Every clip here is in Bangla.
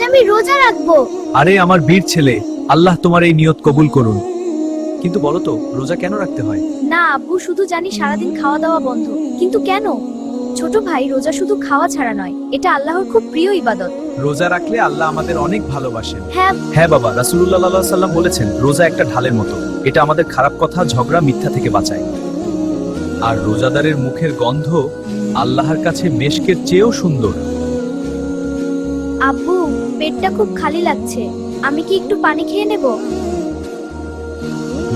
আমি রোজা রাখবো। আরে আমার বীর ছেলে, আল্লাহ তোমার এই নিয়ত কবুল করুন। কিন্তু বলো তো, রোজা কেন রাখতে হয়? না আব্বু, শুধু জানি সারাদিন খাওয়া দাওয়া বন্ধ। কিন্তু কেন? ছোট ভাই, রোজা শুধু খাওয়া ছাড়া নয়, এটা আল্লাহর খুব প্রিয় ইবাদত। রোজা রাখলে আল্লাহ আমাদের অনেক ভালোবাসেন। হ্যাঁ। হ্যাঁ বাবা, রাসূলুল্লাহ সাল্লাল্লাহু আলাইহি ওয়াসাল্লাম বলেছেন, রোজা একটা ঢালের মতো। এটা আমাদের খারাপ কথা, ঝগড়া, মিথ্যা থেকে বাঁচায়। আর রোজাদারের মুখের গন্ধ আল্লাহর কাছে মেশকের চেয়েও সুন্দর। আব্বু, পেটটা খুব খালি লাগছে, আমি কি একটু পানি খেয়ে নেব?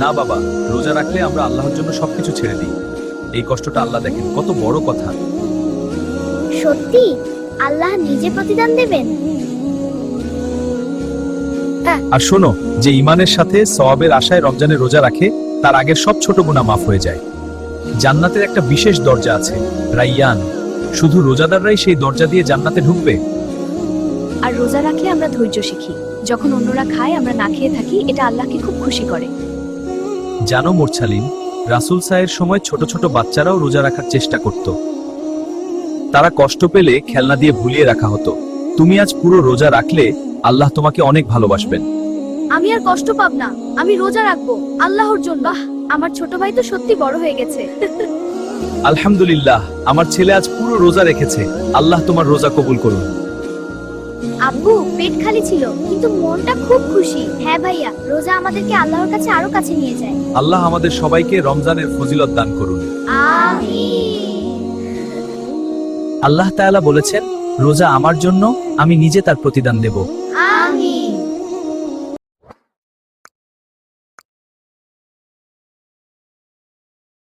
না বাবা, রোজা রাখলে আমরা আল্লাহর জন্য সবকিছু ছেড়ে দিই। এই কষ্টটা আল্লাহ দেখেন, কত বড় কথা। সত্যি আল্লাহ নিজে প্রতিদান দেবেন? আর শোনো, যে ইমানের সাথে সওয়াবের আশায় রমজানের রোজা রাখে, তার আগের সব ছোট গুনাহ মাফ হয়ে যায়। জান্নাতের একটা বিশেষ দরজা আছে, রাইয়ান। শুধু রোজাদাররাই সেই দরজা দিয়ে জান্নাতে ঢুকবে। আর রোজা রাখলে আমরা ধৈর্য শিখি। যখন অন্যরা খায় আমরা না খেয়ে থাকি, এটা আল্লাহকে খুব খুশি করে। জানো মোরছালিন, রাসূল সাহের সময় ছোট ছোট বাচ্চারাও রোজা রাখার চেষ্টা করত। তারা কষ্ট পেলে খেলনা দিয়ে ভুলিয়ে রাখা হতো। তুমি আজ পুরো রোজা রাখলে আল্লাহ তোমাকে অনেক ভালোবাসবেন। আমি আর কষ্ট পাব না, আমি রোজা রাখবো আল্লাহর জন্য। আমার ছোট ভাই তো সত্যি বড় হয়ে গেছে। আলহামদুলিল্লাহ, আমার ছেলে আজ পুরো রোজা রেখেছে। আল্লাহ তোমার রোজা কবুল করুন। আব্বু, পেট খালি ছিল কিন্তু মনটা খুব খুশি। হ্যাঁ ভাইয়া, রোজা আমাদেরকে আল্লাহর কাছে আরো কাছে নিয়ে যায়। আল্লাহ আমাদের সবাইকে রমজানের ফজিলত দান করুন। আমিন। আল্লাহ তাআলা বলেছেন, রোজা আমার জন্য, আমি নিজে তার প্রতিদান দেব।